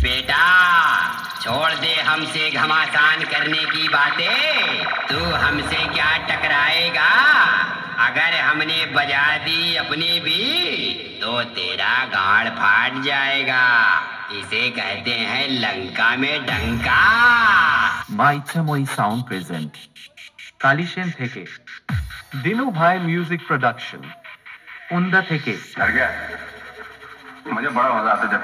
बेटा छोड़ दे हमसे घमासान करने की बातें। तू हमसे क्या टकराएगा? अगर हमने बजा दी अपनी भी तो तेरा गाड़ फाट जाएगा। इसे कहते हैं लंका में डंका। মা ইচ্ছাময়ী সাউন্ড প্রেজেন্ট কালিসেন থেকে দিনু ভাই म्यूजिक प्रोडक्शन उंदा থেকে मुझे बड़ा मजा आता है जब